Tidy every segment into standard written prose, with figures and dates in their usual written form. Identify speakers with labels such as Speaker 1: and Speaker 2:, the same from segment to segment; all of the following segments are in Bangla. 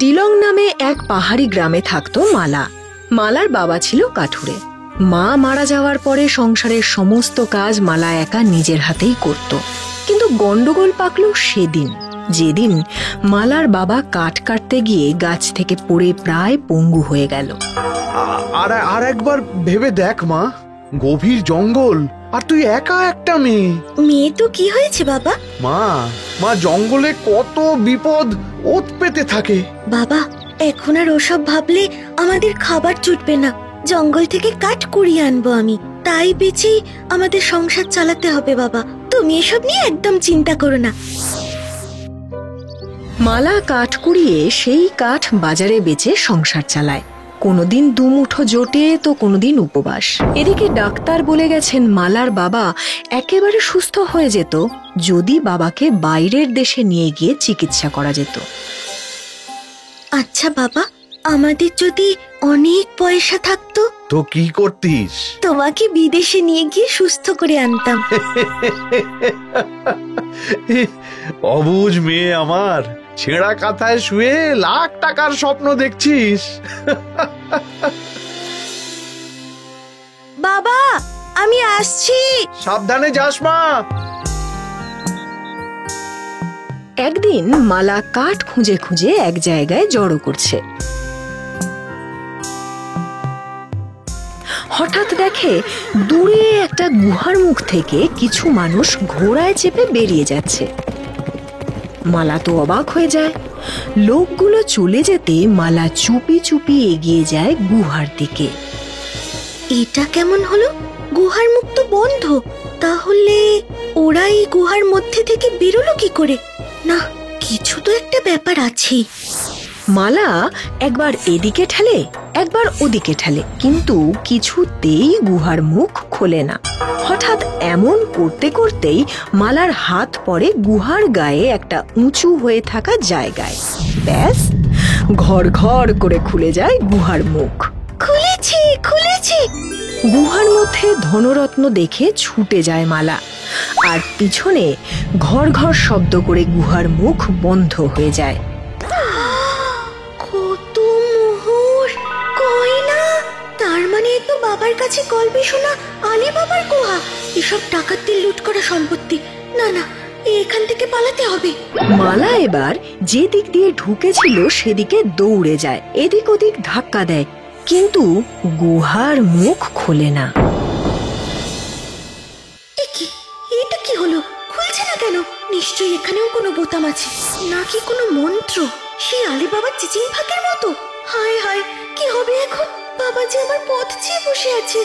Speaker 1: ডিলং নামে এক পাহাড়ি গ্রামে থাকতো মালা। মালার বাবা ছিল কাঠুরে। মা মারা যাওয়ার পরে সংসারের সমস্ত কাজ মালা একা নিজের হাতেই করত। কিন্তু গন্ডগোল পাকলো সেদিন, যেদিন মালার বাবা কাঠ কাটতে গিয়ে গাছ থেকে পড়ে প্রায় পঙ্গু হয়ে গেল।
Speaker 2: আর একবার ভেবে দেখ মা, গভীর জঙ্গল, আর তুই একা একটা মেয়ে।
Speaker 3: মেয়ে তো কি হয়েছে বাবা?
Speaker 2: মা জঙ্গলে কত বিপদ ওত পেতে থাকে।
Speaker 3: বাবা, এখন আর ওসব ভাবলে আমাদের খাবার জুটবে না। জঙ্গল থেকে কাঠ কুড়িয়ে আনবো আমি, তাই বেচেই আমাদের সংসার চালাতে হবে বাবা। তুমি এসব নিয়ে একদম চিন্তা করো না।
Speaker 1: মালা কাঠ কুড়িয়ে সেই কাঠ বাজারে বেচে সংসার চালায়। কোনোদিন দুমুঠো জোটে তো কোনোদিন উপবাস। এদিকে ডাক্তার বলে গেছেন মালার বাবা একেবারে সুস্থ হয়ে যেত যদি বাবাকে বাইরের দেশে নিয়ে গিয়ে চিকিৎসা করা যেত।
Speaker 3: আচ্ছা বাবা, আমাদের যদি অনেক পয়সা থাকতো
Speaker 2: তো কি করতিস?
Speaker 3: তোমাকে বিদেশে নিয়ে গিয়ে সুস্থ করে আনতাম।
Speaker 2: অবুঝ মেয়ে আমার, ছেঁড়া কাঁথায় শুয়ে লাখ টাকার স্বপ্ন দেখছিস।
Speaker 3: বাবা, আমি আসছি।
Speaker 2: সাবধানে যাস মা।
Speaker 1: একদিন মালা কাঠ খুঁজে খুঁজে এক জায়গায় জড়ো করছে। হঠাৎ দেখে দূরে একটা গুহার মুখ থেকে কিছু মানুষ ঘোড়ায় চেপে বেরিয়ে যাচ্ছে। মালা তো অবাক হয়ে যায়। লোকগুলো চলে যেতে মালা চুপি চুপি এগিয়ে যায় গুহার দিকে।
Speaker 3: এটা কেমন হলো? গুহার মুখ তো বন্ধ, তাহলে ওরা এই গুহার মধ্যে থেকে বেরোলো কি করে? না, কিছু তো একটা ব্যাপার আছে।
Speaker 1: মালা একবার এদিকে ঠেলে একবার ওদিকে ঠেলে, কিন্তু কিছুতেই গুহার মুখ খোলে না। হঠাৎ এমন করতে করতেই মালার হাত পড়ে গুহার গায়ে একটা উঁচু হয়ে থাকা জায়গায়। ব্যাস, ঘর ঘর করে খুলে যায় গুহার মুখ।
Speaker 3: খুলেছে, খুলেছে।
Speaker 1: গুহার মধ্যে ধনরত্ন দেখে ছুটে যায় মালা, আর পিছনে ঘর ঘর শব্দ করে গুহার মুখ বন্ধ হয়ে যায়।
Speaker 3: কত মোহর, গয়না! তার মানে তো বাবার কাছে গল্পে শোনা আলী বাবার গুহা। এসব ডাকাতদের লুট করা সম্পত্তি। না না, এখান থেকে পালাতে হবে।
Speaker 1: মালা এবার যে দিক দিয়ে ঢুকেছিল সেদিকে দৌড়ে যায়, এদিক ওদিক ধাক্কা দেয়, কিন্তু গুহার মুখ খোলে না।
Speaker 3: এটা কি হলো? খুলছে না কেন? নিশ্চয়ই এখানেও কোনো বোতাম আছে, নাকি কোনো মন্ত্র, সেই আলী বাবার চিচিং ফাঁকের মতো। হায় হায়, কি হবে এখন? বাবা যে আমার পথ চেয়ে বসে আছে।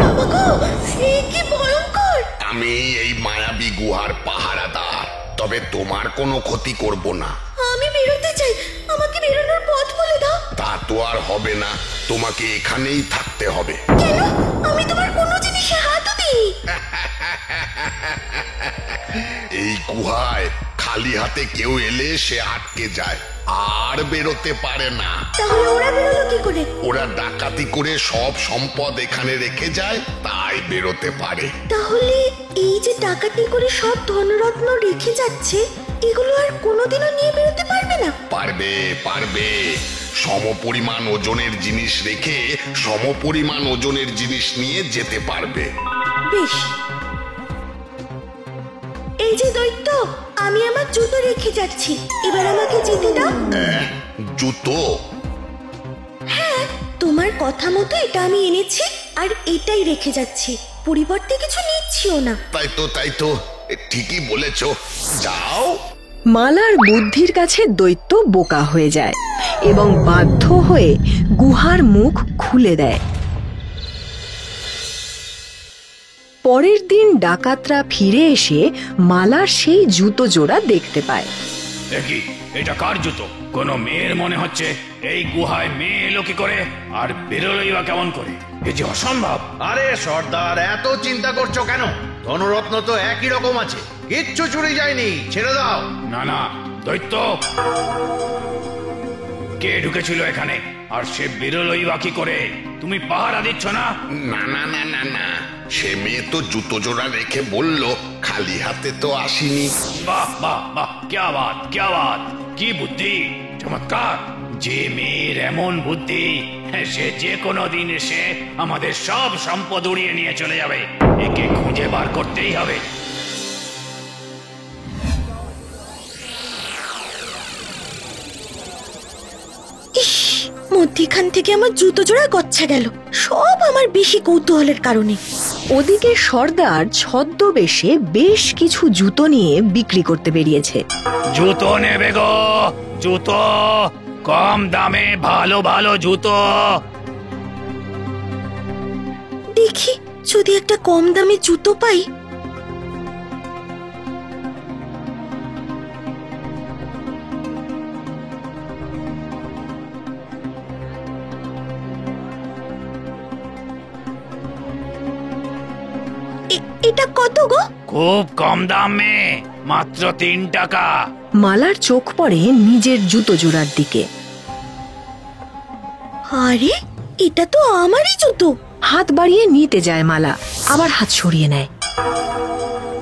Speaker 3: বাবা গো, কি ভয়ঙ্কর!
Speaker 4: আমি এই মায়াবী গুহার পাহারাদার, তবে তোমার কোনো ক্ষতি করব না।
Speaker 3: আমি বেরোতে চাই, আমাকে বেরোনোর পথ বলে দাও।
Speaker 4: তা তো আর হবে না, তোমাকে এখানেই থাকতে হবে।
Speaker 3: কেন? আমি তোমার কোনো জিনিসে হাতও দিইনি।
Speaker 4: এই গুহায় খালি হাতে কেউ এলে সে আটকে যায়, আর বেরোতে পারে না।
Speaker 3: তাহলে ওরা বেরোলো কি করে?
Speaker 4: ওরা ডাকাতি করে সব সম্পদ এখানে রেখে যায়, তাই বেরোতে পারে।
Speaker 3: তাহলে এই যে ডাকাতি করে সব ধনরত্ন রেখে যাচ্ছে, এগুলো আর কোনোদিনও নিয়ে বেরোতে পারবে না?
Speaker 4: পারবে, পারবে। সমপরিমাণ ওজনের জিনিস রেখে সমপরিমাণ ওজনের জিনিস নিয়ে যেতে পারবে।
Speaker 3: বেশ, এই যে দৈত্য, আমি আমার জুতো রেখে যাচ্ছি, এবার আমাকে যেতে দাও।
Speaker 4: জুতো?
Speaker 3: হ্যাঁ, তোমার কথা মতো এটা আমি এনেছি, আর এটাই রেখে যাচ্ছি, পরিবর্তে কিছু নিচ্ছিও না।
Speaker 4: তাই তো ঠিকই বলেছ, যাও।
Speaker 1: মালার বুদ্ধির কাছে দৈত্য বোকা হয়ে যায় এবং বাধ্য হয়ে গুহার মুখ খুলে দেয়। পরের দিন ডাকাতরা ফিরে এসে মালার সেই জুতো জোড়া দেখতে পায়।
Speaker 5: দেখি, এটা কার জুতো? কোন মেয়ের মনে হচ্ছে। এই গুহায় মেয়ে এলো কি করে, আর বেরোলোই বা কেমন করে? এ যে অসম্ভব।
Speaker 2: আরে সর্দার, এত চিন্তা করছো কেন? ধনরত্ন তো একই রকম আছে, কিচ্ছু চুরি যায়নি, ছেড়ে দাও।
Speaker 5: না না, দৈত্য, কে ঢুকেছিল এখানে, আর সে বেরোলোই বা কি করে? তুমি পাহারা দিচ্ছ না?
Speaker 4: না না না না না, সে মেয়ে তো জুতো জোড়া রেখে বলল খালি হাতে তো আসিনি।
Speaker 5: বাহ বাহ বাহ, क्या बात क्या बात, কি বুদ্ধি, চমৎকার। যে মেয়ের এমন বুদ্ধি, সে যে কোনো দিন এসে আমাদের সব সম্পদ উড়িয়ে নিয়ে চলে যাবে। একে খুঁজে বার করতেই হবে।
Speaker 3: ইস, মধ্যিখান থেকে আমার জুতো জোড়া গচ্ছা গেল, সব আমার বেশি কৌতূহলের কারণে।
Speaker 1: ওদিকে সর্দার ছদ্মবেশে বেশ কিছু জুতো নিয়ে বিক্রি করতে বেরিয়েছে।
Speaker 5: জুতো নেবে গো, জুতো, কম দামে ভালো ভালো জুতো।
Speaker 3: দেখি যদি একটা কম দামে জুতো পাই। এটা কত গো?
Speaker 5: খুব কম দামে, মাত্র 3 টাকা।
Speaker 1: মালার চোখ পড়ে নিজের জুতো জোড়ার দিকে।
Speaker 3: আরে, এটা তো আমারই জুতো।
Speaker 1: হাত বাড়িয়ে নিতে যায় মালা, আবার হাত সরিয়ে নেয়।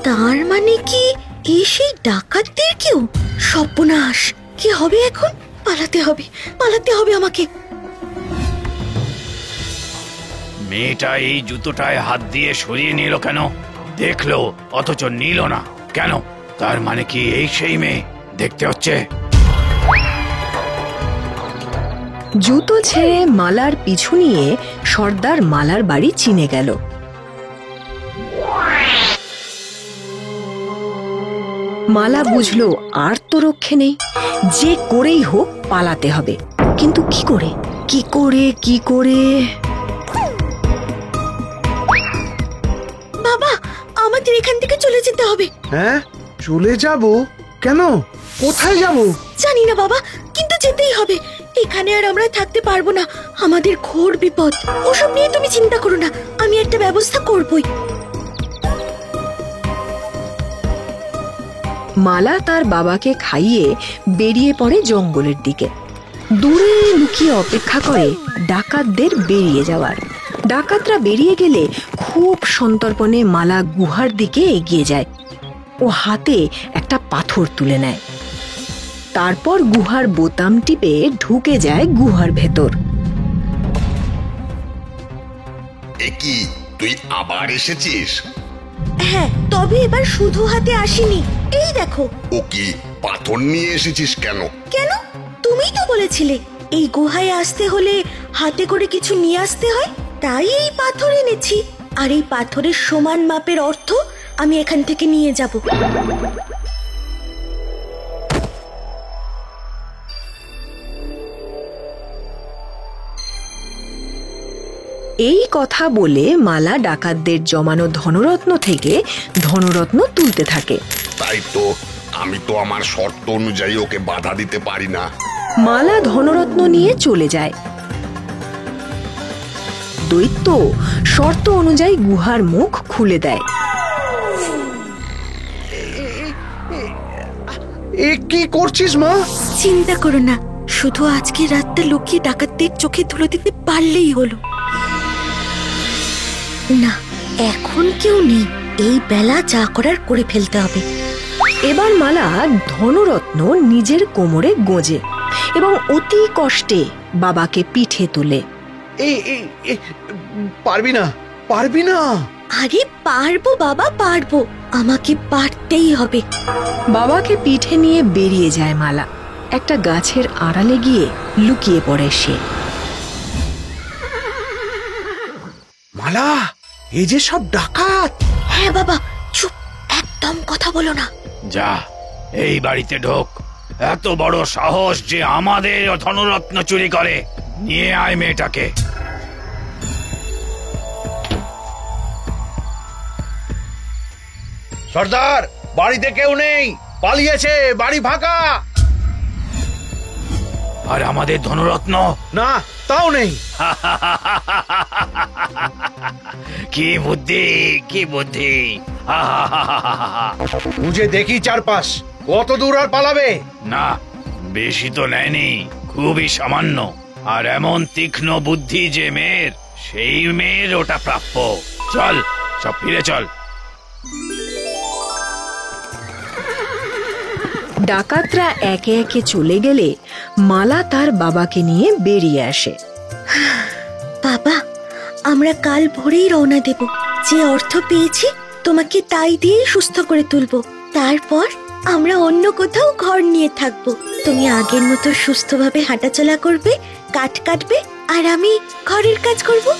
Speaker 3: তার মানে কি এ সেই ডাকাতদের কেউ? সর্বনাশ, কি হবে এখন? পালাতে হবে, পালাতে হবে আমাকে।
Speaker 5: মেয়েটা এই জুতোটায় হাত দিয়ে সরিয়ে নিল কেন? দেখলো অথচ নিল না কেন? তার মানে কি এই সেই মেয়ে? দেখতে হচ্ছে।
Speaker 1: জুতো ছেড়ে মালার পিছু নিয়ে সর্দার মালার বাড়ি চিনে গেল। মালা বুঝলো আর তো রক্ষে নেই, যে করেই হোক পালাতে হবে। কিন্তু কি করে কি করে কি করে?
Speaker 3: বাবা, আমাদের এখান থেকে চলে যেতে হবে।
Speaker 2: হ্যাঁ, চলে যাব? কেন? কোথায় যাব?
Speaker 3: জানি না বাবা, কিন্তু যেতেই হবে। এখানে আর আমরা থাকতে পারবো না, আমাদের ঘোর বিপদ। ওসব নিয়ে তুমি চিন্তা করো না, আমি একটা ব্যবস্থা করবই।
Speaker 1: মালা তার বাবাকে খাইয়ে বেরিয়ে পড়ে জঙ্গলের দিকে। দূরে লুকিয়ে অপেক্ষা করে ডাকাতদের বেরিয়ে যাওয়ার। ডাকাতরা বেরিয়ে গেলে খুব সন্তর্পণে মালা গুহার দিকে এগিয়ে যায়। ও হাতে একটা পাথর তুলে নেয়, তারপর গুহার বোতাম টিপে ঢুকে যায় গুহার ভেতর।
Speaker 4: এ কি, তুই আবার এসেছিস?
Speaker 3: হ্যাঁ, তবে এবার শুধু হাতে আসিনি। এই দেখো।
Speaker 4: ও কি, পাথর নিয়ে এসেছিস কেন?
Speaker 3: কেন? তুমিই তো বলেছিলে এই গুহায় আসতে হলে হাতে করে কিছু নিয়ে আসতে হয়, তাই এই পাথর এনেছি। আর এই পাথরের সমান মাপের অর্থ আমি এখান থেকে নিয়ে যাব।
Speaker 1: এই কথা বলে মালা ডাকাতদের জমানো ধনরত্ন থেকে ধনরত্ন তুলতে থাকে।
Speaker 4: তাই তো, আমি তো আমার শর্ত অনুযায়ী ওকে বাধা দিতে পারি না।
Speaker 1: মালা ধনরত্ন নিয়ে চলে যায়। দৈত্য শর্ত অনুযায়ী গুহার মুখ খুলে দেয়।
Speaker 2: এ কি করছিস মা?
Speaker 3: চিন্তা করো না, শুধু আজকে রাতটা লুকিয়ে ডাকাতদের চোখে ধুলো দিতে পারলেই হলো। না, এখন কেউ নেই, এই বেলা যা করার করে ফেলতে হবে।
Speaker 1: এবার মালা ধনরত্ন নিজের কোমরে গোজে এবং অতি কষ্টে বাবাকে পিঠে তোলে।
Speaker 2: পারবি না, পারবি না।
Speaker 3: আরে পারবো বাবা, পারবো, আমাকে পারতেই হবে।
Speaker 1: বাবাকে পিঠে নিয়ে বেরিয়ে যায় মালা। একটা গাছের আড়ালে গিয়ে লুকিয়ে পড়ে সে।
Speaker 2: মালা, এই যে সব ডাকাত।
Speaker 3: হ্যাঁ বাবা, চুপ, একদম কথা বলো না।
Speaker 5: যা, এই বাড়িতে ঢোক। এত বড় সাহস যে আমাদের ধনরত্ন চুরি করে। নিয়ে আয় মেয়েটাকে।
Speaker 2: সর্দার, বাড়িতে কেউ নেই, পালিয়েছে, বাড়ি ফাঁকা।
Speaker 5: আর আমাদের ধনরত্ন?
Speaker 2: না, তাও নেই।
Speaker 5: কি বুদ্ধি, কি বুদ্ধি!
Speaker 2: বুঝে দেখি চারপাশ, কত দূর আর পালাবে?
Speaker 5: না, বেশি তো নেয়নি, খুবই সামান্য। আর এমন তীক্ষ্ণ বুদ্ধি যে মেয়ের, সেই মেয়ের ওটা প্রাপ্য। চল, সব ফিরে চল।
Speaker 1: ডাকাতরা একে একে চলে গেলে মালা তার বাবাকে নিয়ে বেরিয়ে আসে।
Speaker 3: বাবা, আমরা কাল ভোরেই রওনা দেব। যে অর্থ পেয়েছি তোমাকে তাই দিয়েই সুস্থ করে তুলবো। তারপর আমরা অন্য কোথাও ঘর নিয়ে থাকবো। তুমি আগের মতো সুস্থভাবে হাঁটাচলা করবে, কাঠ কাটবে, আর আমি ঘরের কাজ করব।